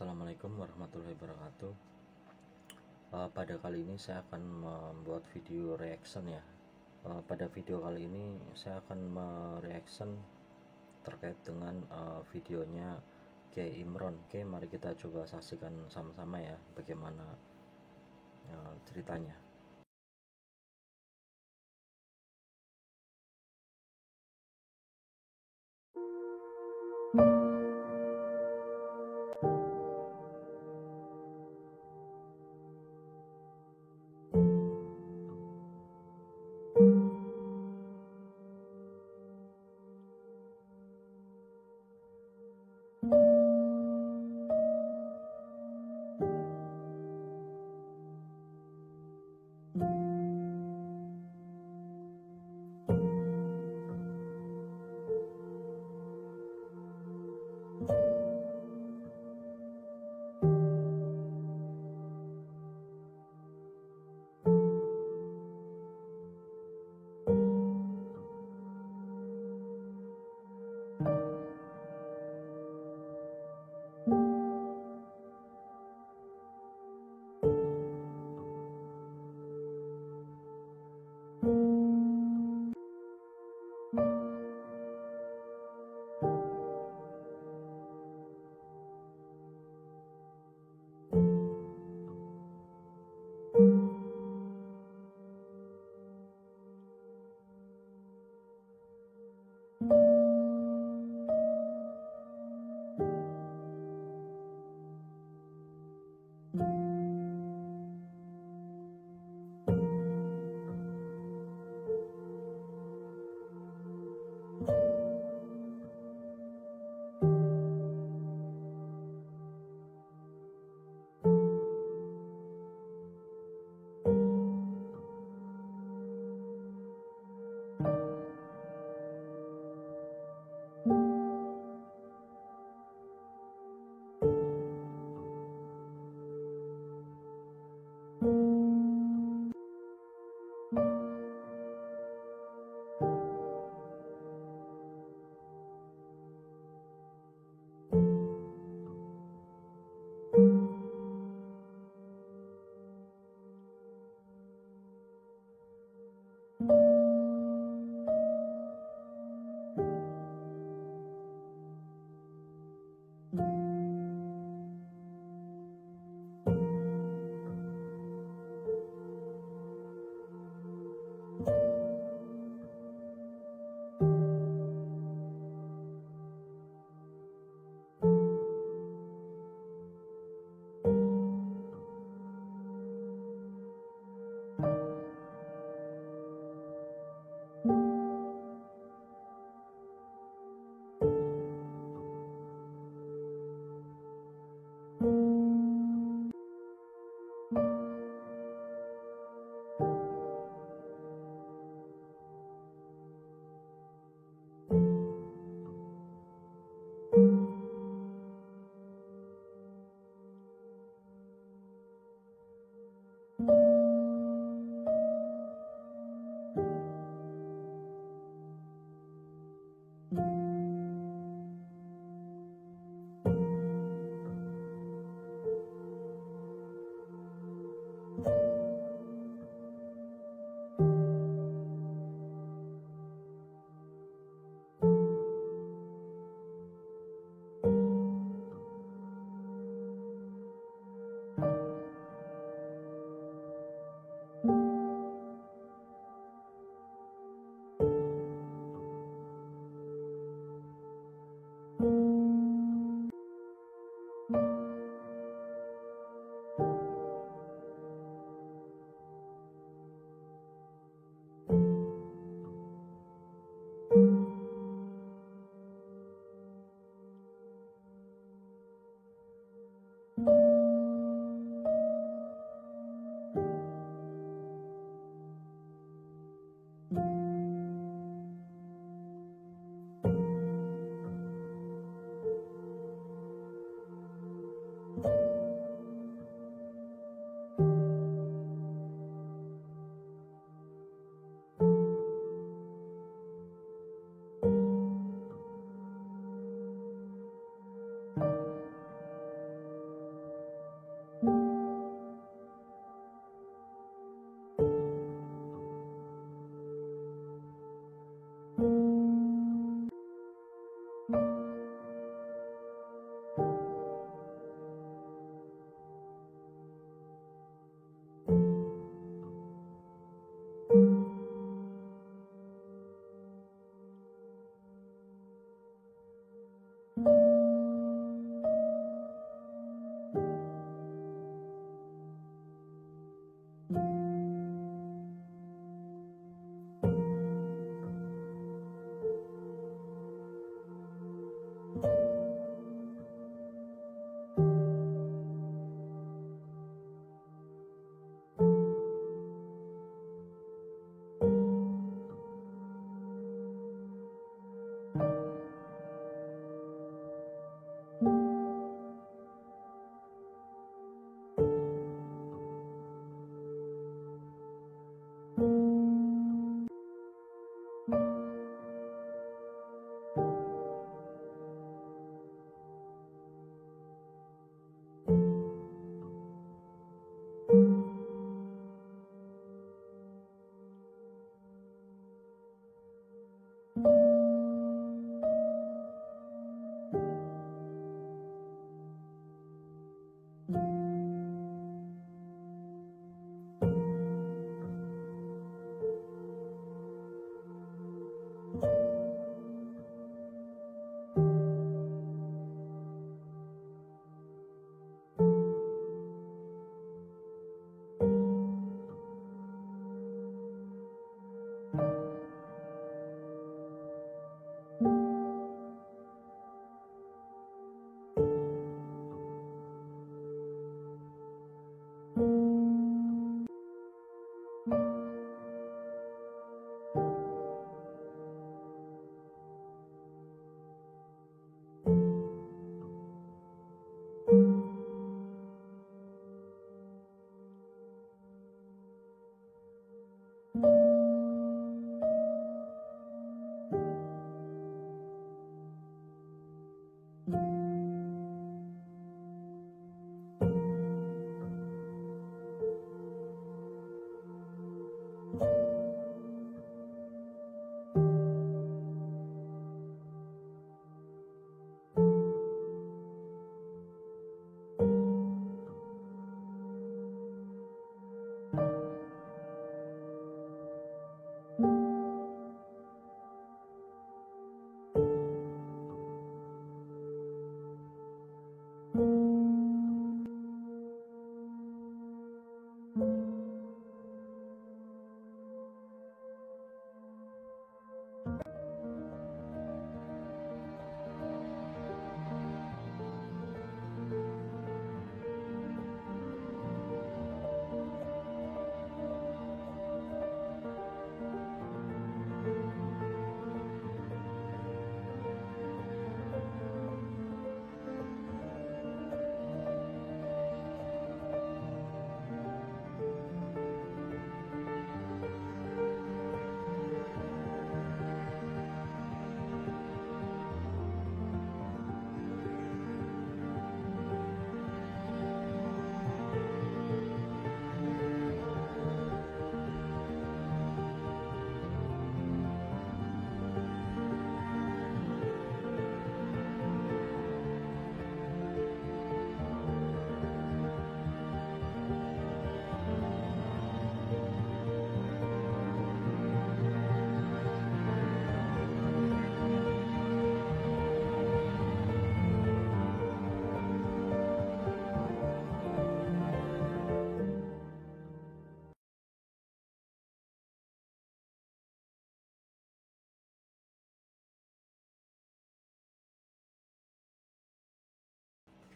Assalamualaikum warahmatullahi wabarakatuh. Pada kali ini saya akan membuat video reaction ya. Pada video kali ini saya akan mereaction terkait dengan videonya Kiai Imron. Oke, mari kita coba saksikan sama-sama ya bagaimana ceritanya.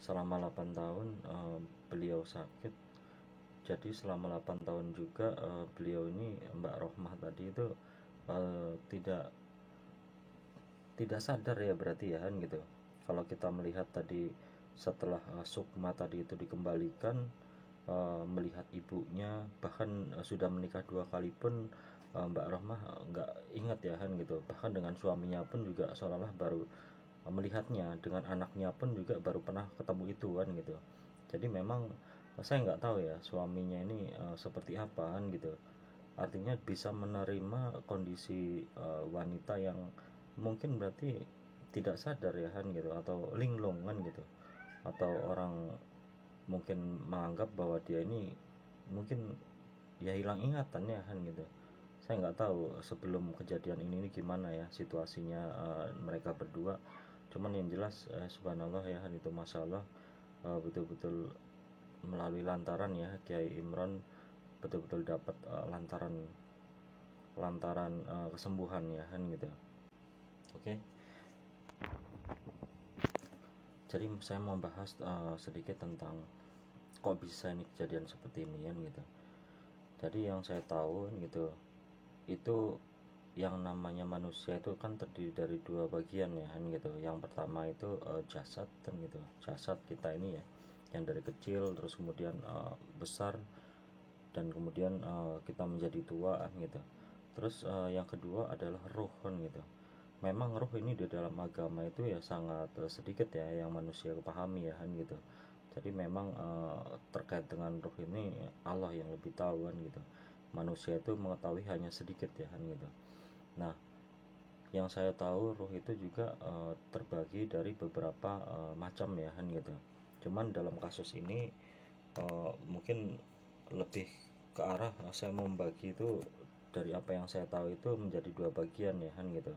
selama 8 tahun beliau sakit. Jadi selama 8 tahun juga beliau ini, Mbak Rohmah tadi itu tidak sadar ya berarti ya kan gitu. Kalau kita melihat tadi setelah Sukma tadi itu dikembalikan, melihat ibunya bahkan sudah menikah 2 kali pun Mbak Rohmah nggak ingat ya kan gitu. Bahkan dengan suaminya pun juga seolah-olah baru melihatnya, dengan anaknya pun juga baru pernah ketemu itu kan gitu. Jadi memang saya nggak tahu ya suaminya ini seperti apa kan gitu. Artinya bisa menerima kondisi wanita yang mungkin berarti tidak sadar ya kan gitu, atau linglung kan gitu, atau orang mungkin menganggap bahwa dia ini mungkin ya hilang ingatan ya kan gitu. Saya nggak tahu sebelum kejadian ini gimana ya situasinya mereka berdua. Cuman yang jelas subhanallah ya kan itu, masya Allah, betul-betul melalui lantaran ya Kiai Imron betul-betul dapat lantaran kesembuhan ya kan gitu. Oke. Jadi saya mau bahas sedikit tentang kok bisa ini kejadian seperti ini kan gitu. Jadi yang saya tahu gitu, itu yang namanya manusia itu kan terdiri dari 2 bagian ya kan gitu. Yang pertama itu jasad kan gitu, jasad kita ini ya, yang dari kecil terus kemudian besar, dan kemudian kita menjadi tua kan gitu. Terus yang kedua adalah ruh kan gitu. Memang ruh ini di dalam agama itu ya sangat sedikit ya yang manusia pahami ya kan gitu. Jadi memang terkait dengan ruh ini Allah yang lebih tahu kan gitu. Manusia itu mengetahui hanya sedikit ya kan gitu. Nah, yang saya tahu ruh itu juga terbagi dari beberapa macam ya kan gitu. Cuman dalam kasus ini mungkin lebih ke arah saya membagi itu dari apa yang saya tahu itu menjadi 2 bagian ya kan gitu.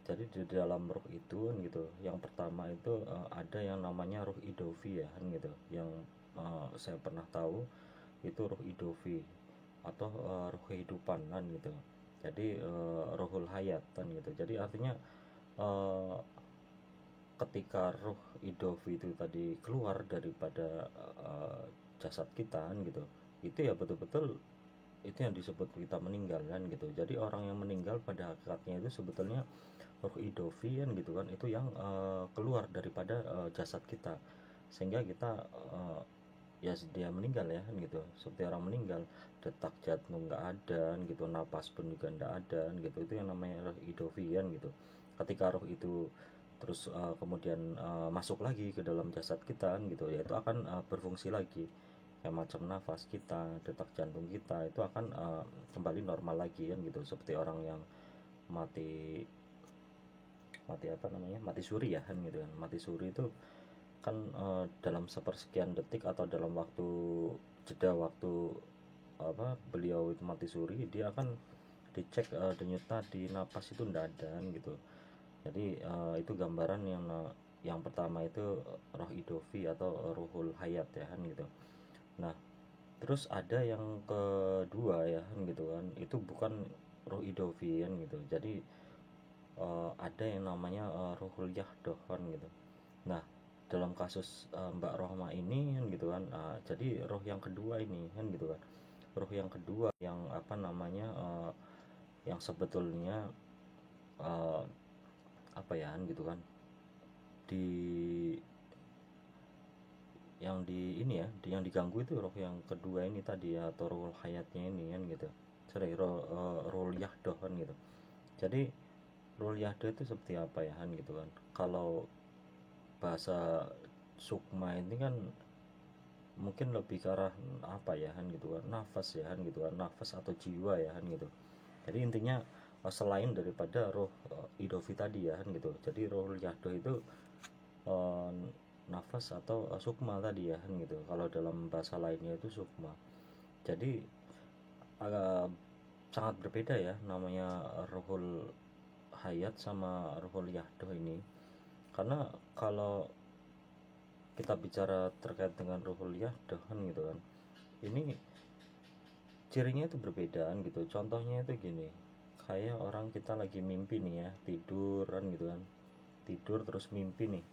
Jadi di dalam ruh itu kan gitu, yang pertama itu ada yang namanya ruh idofi ya kan gitu, yang saya pernah tahu itu ruh idofi atau ruh kehidupan kan gitu. Jadi ruhul hayat kan gitu. Jadi artinya eh, ketika ruh idofi itu tadi keluar daripada jasad kita kan gitu, itu ya betul-betul itu yang disebut kita meninggal kan gitu. Jadi orang yang meninggal pada hakikatnya itu sebetulnya ruh idofi kan gitu kan, itu yang keluar daripada jasad kita, sehingga kita ya dia meninggal ya kan gitu, seperti orang meninggal, detak jantung nggak ada kan gitu, napas pun juga nggak ada kan gitu. Itu yang namanya ruh idofi kan gitu. Ketika roh itu terus kemudian masuk lagi ke dalam jasad kita kan gitu, ya itu akan berfungsi lagi, kayak macam nafas kita, detak jantung kita itu akan kembali normal lagi kan gitu, seperti orang yang mati mati apa namanya, mati suri ya kan gitu kan. Mati suri itu kan dalam sepersekian detik atau dalam waktu jeda waktu apa beliau itu mati suri, dia akan dicek denyut nadi, napas itu ndak ada kan gitu. Jadi itu gambaran yang pertama itu roh idofi atau ruhul hayat ya kan gitu. Nah, terus ada yang kedua ya kan gitu kan, itu bukan roh idofi kan gitu. Jadi ada yang namanya ruhul yahdoh kan gitu. Nah, dalam kasus Mbak Rohma ini kan gitu kan, jadi roh yang kedua ini kan gitu kan, roh yang kedua yang apa namanya yang sebetulnya uh, apa ya kan gitu kan, di ini ya, yang diganggu itu roh yang kedua ini tadi ya, atau roh hayatnya ini kan gitu. Sorry, roh yahdoh kan gitu. Jadi roh yahdoh itu seperti apa ya kan gitu kan. Kalau bahasa sukma ini kan mungkin lebih ke arah apa ya kan gitu kan, nafas ya kan gitu kan, nafas atau jiwa ya kan gitu. Jadi intinya selain daripada roh idofi tadi ya kan gitu, jadi roh yahdo itu uh, nafas atau sukma tadi ya kan gitu, kalau dalam bahasa lainnya itu sukma. Jadi agak sangat berbeda ya namanya rohul hayat sama rohul yahdo ini. Karena kalau kita bicara terkait dengan ruhul yahdah kan gitu kan, ini cirinya itu berbedaan gitu. Contohnya itu gini, kayak orang kita lagi mimpi nih ya, tidur kan gitu kan, tidur terus mimpi nih.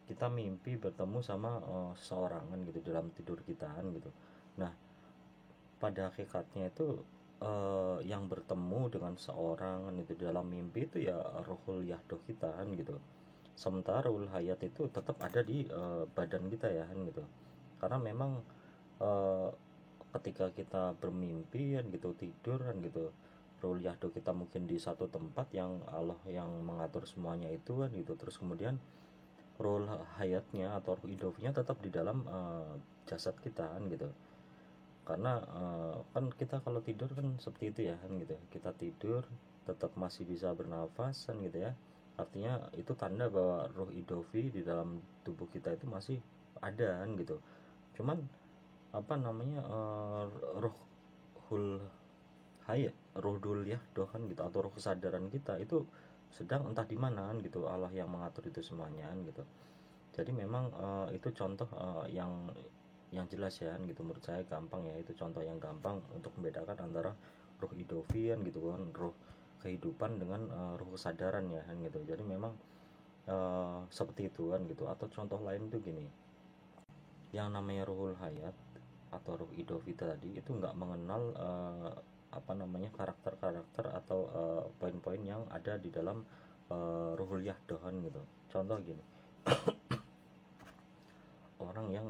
kita mimpi bertemu sama seseorang kan gitu dalam tidur kita kan gitu. Nah, pada hakikatnya itu yang bertemu dengan seorang kan itu dalam mimpi itu ya ruhul yahdo kita kan gitu. Sementara ruhul hayat itu tetap ada di badan kita ya kan gitu. Karena memang eh, ketika kita bermimpi kan gitu, tidur kan gitu, ruhul yahdo kita mungkin di satu tempat yang Allah yang mengatur semuanya itu kan gitu. Terus kemudian ruhul hayatnya atau ruh idofinya tetap di dalam jasad kita kan gitu. Karena kan kita kalau tidur kan seperti itu ya kan gitu, kita tidur tetap masih bisa bernafas kan gitu ya, artinya itu tanda bahwa ruh idofi di dalam tubuh kita itu masih ada kan gitu. Cuman apa namanya ruhul hayat, ruhul yahdo kan gitu, atau ruh kesadaran kita itu sedang entah di mana kan gitu, Allah yang mengatur itu semuanya kan gitu. Jadi memang itu contoh yang jelas ya kan gitu, menurut saya gampang ya, itu contoh yang gampang untuk membedakan antara ruh idofian gitu kan, ruh kehidupan dengan ruh kesadaran ya kan gitu. Jadi memang seperti itu kan gitu. Atau contoh lain tuh gini, yang namanya ruhul hayat atau ruh idofi tadi itu nggak mengenal apa namanya karakter-karakter atau poin-poin yang ada di dalam ruhul yahdohan gitu. Contoh gini, orang yang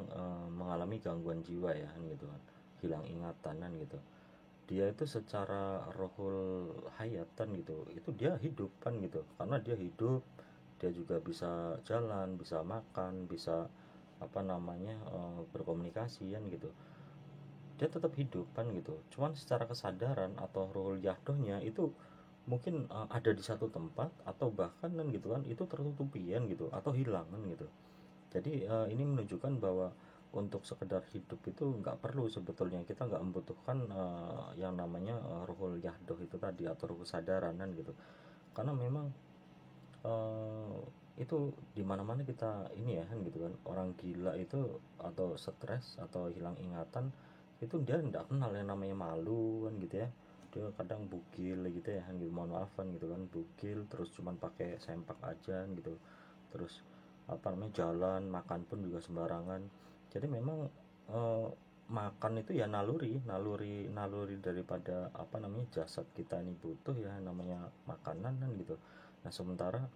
mengalami gangguan jiwa ya kan gitu kan, hilang ingatan kan gitu, dia itu secara rohul hayatan gitu, itu dia hidup kan gitu, karena dia hidup, dia juga bisa jalan, bisa makan, bisa apa namanya berkomunikasi kan gitu, dia tetap hidup kan gitu. Cuman secara kesadaran atau rohul yahdohnya itu mungkin ada di satu tempat, atau bahkan kan gitu kan itu tertutupi kan gitu, atau hilang kan gitu. Jadi ini menunjukkan bahwa untuk sekedar hidup itu nggak perlu sebetulnya, kita nggak membutuhkan yang namanya ruhul yahdoh itu tadi, atau ruh kesadaran kan gitu. Karena memang eh, itu dimana-mana kita ini ya kan gitu kan, orang gila itu atau stres atau hilang ingatan itu dia nggak kenal yang namanya malu kan gitu ya. Dia kadang bugil gitu ya kan gitu, mohon maaf kan gitu kan, bugil terus cuman pakai sempak aja kan gitu. Terus apa namanya, jalan makan pun juga sembarangan. Jadi memang eh, makan itu ya naluri naluri naluri daripada apa namanya jasad kita ini butuh ya namanya makanan kan gitu. Nah sementara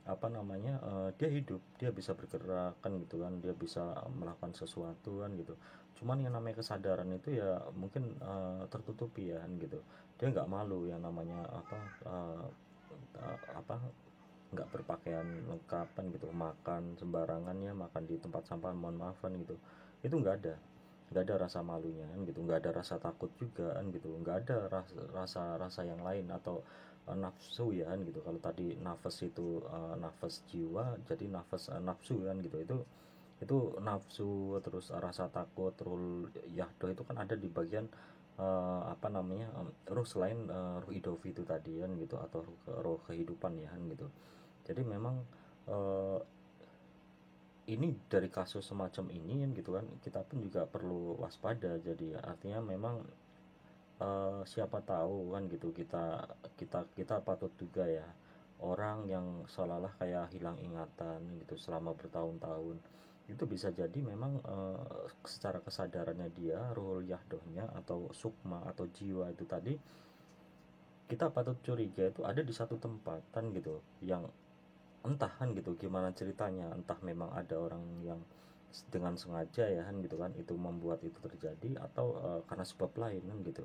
apa namanya dia hidup, dia bisa bergerak kan gitu kan, dia bisa melakukan sesuatu kan gitu. Cuman yang namanya kesadaran itu ya mungkin tertutupi ya kan gitu. Dia nggak malu yang namanya apa nggak berpakaian lengkap kan gitu, makan sembarangan ya, makan di tempat sampah, mohon maaf kan gitu. Itu nggak ada rasa malunya kan gitu, nggak ada rasa takut juga kan gitu, nggak ada rasa yang lain, atau nafsu ya kan gitu. Kalau tadi nafas itu nafas jiwa, jadi nafas nafsu kan gitu, itu nafsu, terus rasa takut, rul yahdo itu kan ada di bagian apa namanya ruh selain ruh idofi itu tadi kan gitu, atau ruh kehidupan ya kan gitu. Jadi memang eh, ini dari kasus semacam ini kan gitu kan, kita pun juga perlu waspada. Jadi artinya memang siapa tahu kan gitu, kita patut juga ya, orang yang seolah-olah kayak hilang ingatan gitu selama bertahun-tahun, itu bisa jadi memang secara kesadarannya dia, ruhul yahdohnya atau sukma atau jiwa itu tadi, kita patut curiga itu ada di satu tempat kan gitu, yang entah kan gitu gimana ceritanya, entah memang ada orang yang dengan sengaja ya kan gitu kan itu membuat itu terjadi, atau karena sebab lain kan gitu.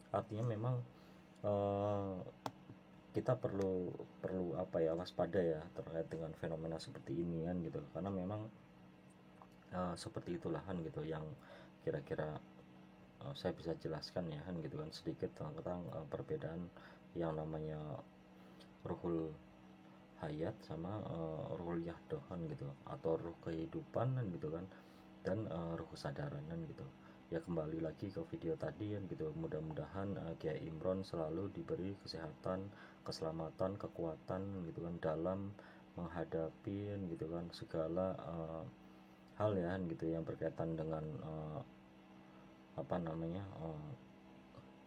Artinya memang eh, kita perlu perlu apa ya, waspada ya terkait dengan fenomena seperti ini kan gitu. Karena memang seperti itulah kan gitu yang kira-kira saya bisa jelaskan ya kan gitu kan, sedikit tentang perbedaan yang namanya ruhul hayat sama ruhul yahdohan gitu, atau ruh kehidupan kan gitu kan, dan ruh kesadaran kan gitu. Ya kembali lagi ke video tadi kan gitu, mudah-mudahan Kiai Imron selalu diberi kesehatan, keselamatan, kekuatan gitu kan dalam menghadapi kan gitu kan segala hal ya kan gitu yang berkaitan dengan apa namanya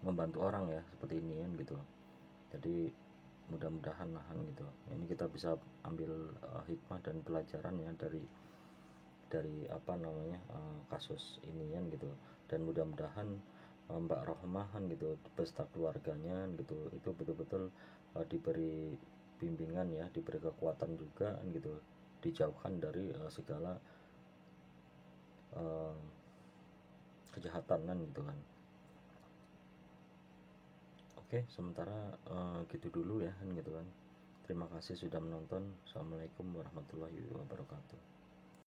membantu orang ya seperti ini kan gitu. Jadi mudah-mudahan lah kan gitu, ini kita bisa ambil hikmah dan pelajaran ya dari dari apa namanya kasus ini kan gitu. Dan mudah-mudahan Mbak Rohmahan gitu beserta keluarganya gitu itu betul-betul diberi bimbingan ya, diberi kekuatan juga gitu, dijauhkan dari segala kejahatan kan gitu kan. Oke, sementara gitu dulu ya kan gitu kan. Terima kasih sudah menonton. Assalamualaikum warahmatullahi wabarakatuh.